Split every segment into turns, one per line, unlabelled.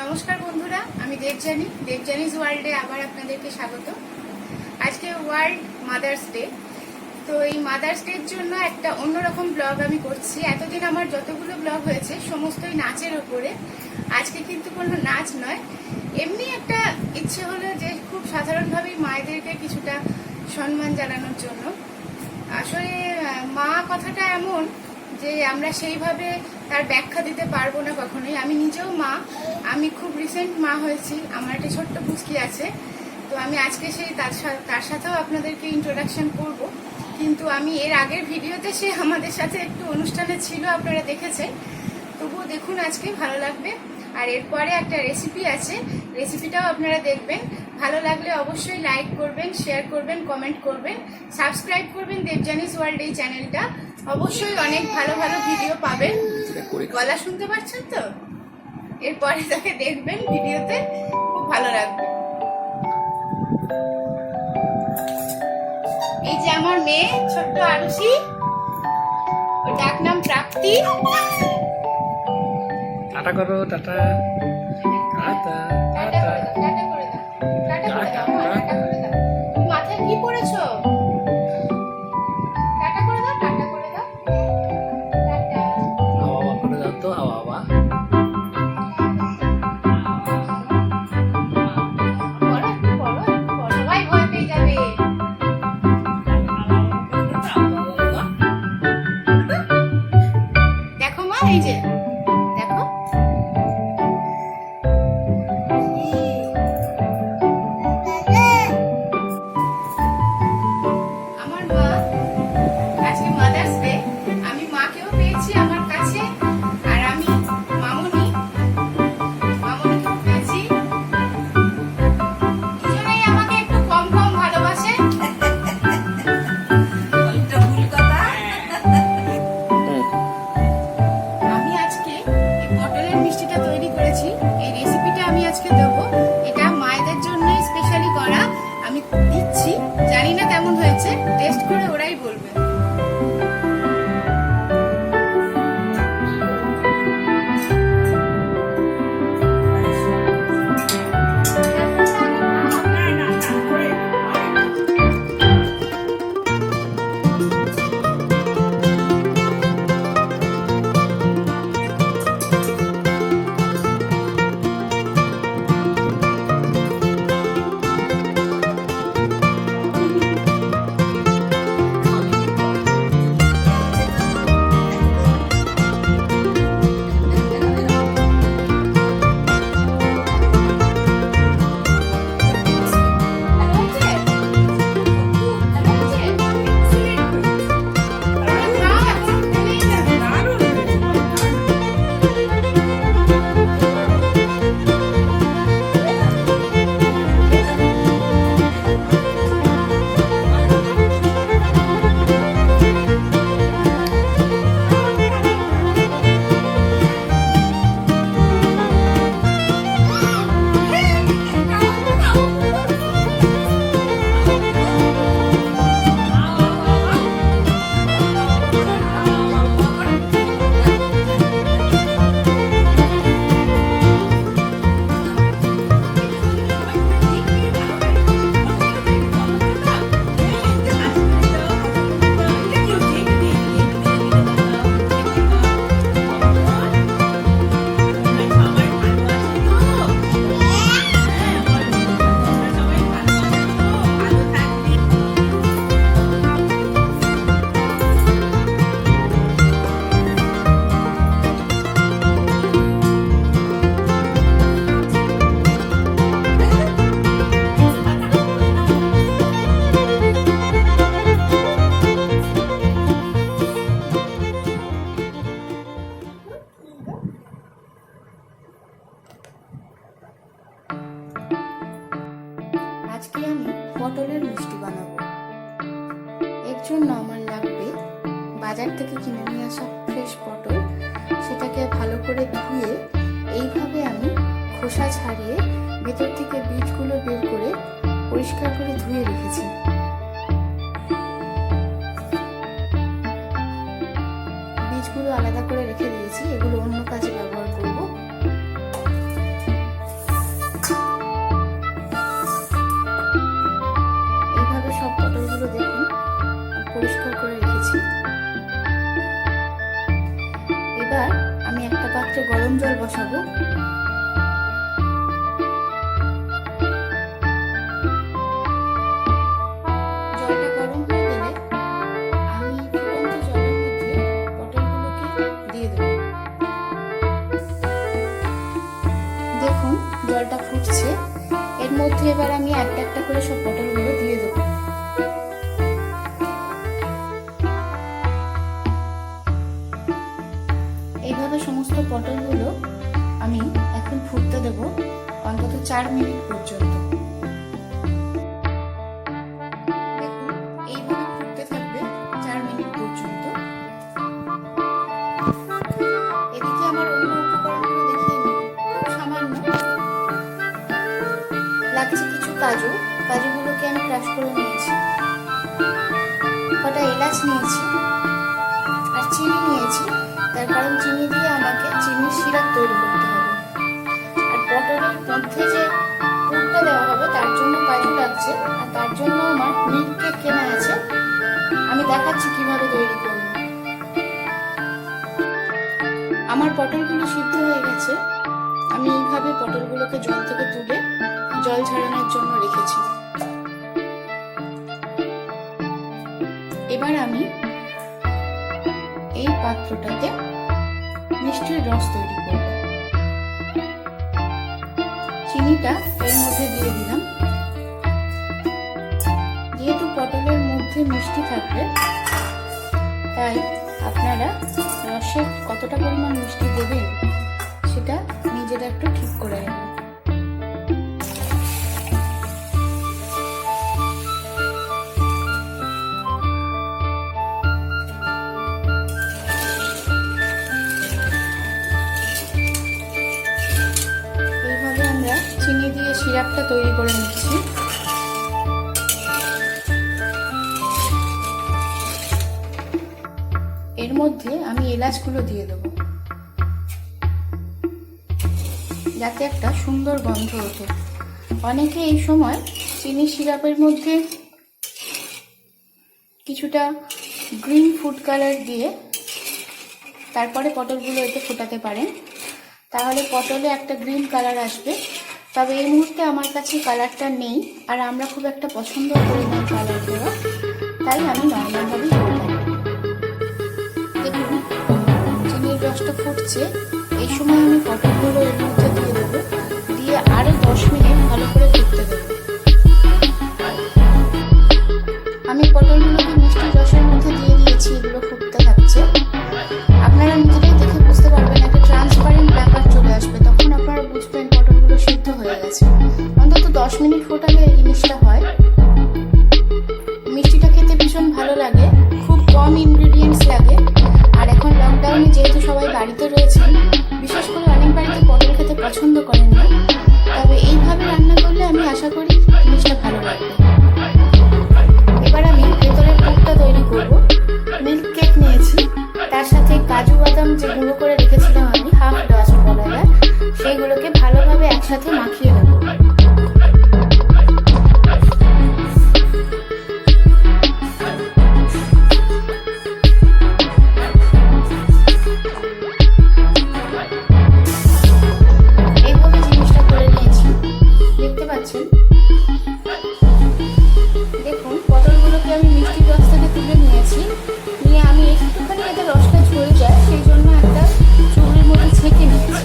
নমস্কার বন্ধুরা, আমি দেবজানিস ওয়ার্ল্ডে আবার আপনাদেরকে স্বাগত। আজকে ওয়ার্ল্ড মাদার্স ডে। তো এই মাদার্স ডের জন্য একটা অন্যরকম ব্লগ আমি করছি। এতদিন আমার যতগুলো ব্লগ হয়েছে সমস্তই নাচের ওপরে। আজকে কিন্তু কোনো নাচ নয়, এমনি একটা ইচ্ছে হলো যে খুব সাধারণভাবেই মায়েদেরকে কিছুটা সম্মান জানানোর জন্য। আসলে মা কথাটা এমন যে আমরা সেইভাবে তার ব্যাখ্যা দিতে পারবো না কখনোই। আমি নিজেও মা, আমি খুব রিসেন্ট মা হয়েছি, আমার একটা ছোট্ট পুচকি আছে। তো আমি আজকে সেই তার সাথেও আপনাদেরকে ইন্ট্রোডাকশন করব। কিন্তু আমি এর আগের ভিডিওতে সে আমাদের সাথে একটু অনুষ্ঠানে ছিল, আপনারা দেখেছেন। তবুও দেখুন, আজকে ভালো লাগবে। আর এরপরে একটা রেসিপি আছে, রেসিপিটাও আপনারা দেখবেন। ভালো লাগলে অবশ্যই লাইক করবেন, শেয়ার করবেন, কমেন্ট করবেন, সাবস্ক্রাইব করবেন দেবজানিস ওয়ার্ল্ড এই চ্যানেলটা। অবশ্যই অনেক ভালো ভালো ভিডিও পাবেন। গলা শুনতে পাচ্ছেন তো? এরপরে তাকে দেখবেন ভিডিওতে, খুব ভালো লাগবে। এই যে আমার মেয়ে ছোট্ট আরুষি, ওর ডাক নাম প্রাপ্তি।
টাটা করো, টাটা টাটা
টাটা করে দাও, টাটা করে দাও, টাটা করে দাও, টাটা করে দাও। মাথায় কি পরেছো? টাটা করে দাও, টাটা করে দাও, টাটা।
আওয়া করে দাও তো, আওয়া
পড়ো, পড়ো, পড়ো, ভাই ভয় পেয়ে যাবে। দেখো মা, এই যে দেখো। আমার মা, আজকে মাদার্স ডে। আমি মাকেও পেয়েছি আমার কাছে, আর আমি মামনিকেও পেয়েছি। দুজনেই আমাকে একটু কম কম ভালোবাসে। আমি আজকে এই পটলের মিষ্টিটা তৈরি করেছি। এই রেসিপিটা আমি আজকে দেবো। এটা মায়েদের জন্যই স্পেশালি করা। আমি দিচ্ছি, জানি না কেমন হয়েছে, টেস্ট করে ওরাই বলবে। আজকে আমি পটলের মিষ্টি বানাবো। এর জন্য আমার লাগবে বাজার থেকে কিনে নিয়ে আসা ফ্রেশ পটল। সেটাকে ভালো করে ধুয়ে এইভাবে আমি খোসা ছাড়িয়ে ভেতর থেকে বীজগুলো বের করে পরিষ্কার করে ধুয়ে রেখেছি। বীজগুলো আলাদা করে রেখে দিয়েছি, এগুলো অন্য কাজে ব্যবহার করব। পাত্রে গরম জল বসাবো। জলটা গরম হয়ে গেলে আমি ফুটন্ত জলের মধ্যে পটলগুলোকে দিয়ে দেব। দেখুন জলটা ফুটছে, এর মধ্যে এবার আমি একটা একটা করে সব পটলগুলো দিয়ে দেবো। এইভাবে সমস্ত পটলগুলো আমি এখন ফুটতে দেব অন্তত 4 মিনিট পর্যন্ত। দেখুন এইভাবে ফুটতে থাকবে 4 মিনিট পর্যন্ত। এদিকে আমার অন্য উপকরণগুলো দেখিয়ে নিই। সামান্য লাগছে কিছু কাজু, কাজুগুলোকে আমি ক্রাশ করে নিয়েছি। কটা এলাচ নিয়েছি আর চিনি নিয়েছি, তার কারণ চিনি দিয়ে আমাকে চিনির সিরাপ তৈরি করতে হবে। আর পটলের মধ্যে যে পুরটা দেওয়া হবে তার জন্য কাজু লাগছে, আর তার জন্য আমার মিল্ক কেক কেনা আছে, আমি দেখাচ্ছি কিভাবে তৈরি করব। আমার পটলগুলো সিদ্ধ হয়ে গেছে, আমি এইভাবে পটলগুলোকে জল থেকে তুলে জল ঝরানোর জন্য রেখেছি। এবার আমি এই পাত্রটাতে মিষ্টির রস তৈরি করব। চিনিটা এর মধ্যে দিয়ে দিলাম। যেহেতু পটলের মধ্যে মিষ্টি থাকবে, তাই আপনারা রসে কতটা পরিমাণ মিষ্টি দেবেন সেটা নিজেরা একটু ঠিক করে নেবেন। চিনি দিয়ে সিরাপটা তৈরি করে নিচ্ছি। এর মধ্যে আমি এলাচগুলো দিয়ে দেবো যাতে একটা সুন্দর গন্ধ ওঠে। অনেকে এই সময় চিনি সিরাপের মধ্যে কিছুটা গ্রিন ফুড কালার দিয়ে তারপরে পটলগুলো এতে ফোটাতে পারেন, তাহলে পটলে একটা গ্রিন কালার আসবে। তবে এই মুহূর্তে আমার কাছে কালারটা নেই, আর আমরা খুব একটা পছন্দ করি না কালার দেওয়া, তাই আমি নর্মালভাবেই করলাম। দেখুন চিনির রসটা ফুটছে, এই সময় আমি পটলগুলো এর মধ্যে দিয়ে দেবো, দিয়ে আরও 10 মিনিট ভালো করে ফুটতে দেবো। আমি পটলগুলোকে মিষ্টি রসের মধ্যে দিয়ে দিয়েছি, এগুলো ফুটতে থাকছে। আপনারা নিজেরাই দেখে বুঝতে পারবেন, একটা ট্রান্সপারেন্ট ব্যাপার চলে আসবে, তখন আপনারা বুঝবেন পটলগুলো সিদ্ধ হয়ে গেছে। অন্তত 10 মিনিট ফোটালে এই জিনিসটা হয়। মিষ্টিটা খেতে ভীষণ ভালো লাগে, খুব কম ইনগ্রিডিয়েন্টস লাগে। আর এখন লকডাউনে যেহেতু সবাই বাড়িতে রয়েছেন, বিশেষ করে অনেক বাড়িতে পটল খেতে পছন্দ করেন না, তবে এইভাবে রান্না করলে আমি আশা করি জিনিসটা ভালো লাগবে। এবার আমি ভেতরের পুরটা তৈরি করব। মিল্ক কেক নিয়েছি, তার সাথে কাজু বাদাম যে গুঁড়ো করে রেখেছিলাম আমি, হাফ ডাস্ট বলা যায়, সেইগুলোকে ভালোভাবে একসাথে মাখিয়ে নেব। এইভাবে জিনিসটা করে নিয়েছি, দেখতে পাচ্ছেন। দেখুন পটলগুলোকে আমি মিষ্টির রস থেকে তুলে নিয়েছি, নিয়ে আমি একটুখানি এতে রসটা ঝরে যায় সেই জন্য একটা চুড়ির মধ্যে ছেঁকে নিয়েছি।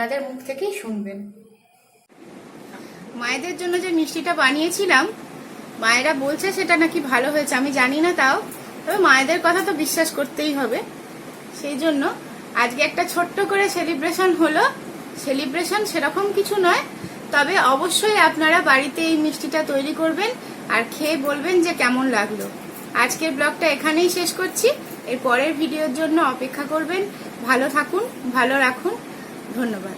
ওনাদের মুখ থেকেই শুনবেন। মায়েদের জন্য যে মিষ্টিটা বানিয়েছিলাম, মায়েরা বলছে সেটা নাকি ভালো হয়েছে, আমি জানি না, তাও তবে মায়েদের কথা তো বিশ্বাস করতেই হবে। সেই জন্য আজকে একটা ছোট্ট করে সেলিব্রেশন হলো। সেলিব্রেশন সেরকম কিছু নয়, তবে অবশ্যই আপনারা বাড়িতে এই মিষ্টিটা তৈরি করবেন আর খেয়ে বলবেন যে কেমন লাগলো। আজকের ব্লগটা এখানেই শেষ করছি। এর পরের ভিডিওর জন্য অপেক্ষা করবেন। ভালো থাকুন, ভালো রাখুন। ধন্যবাদ।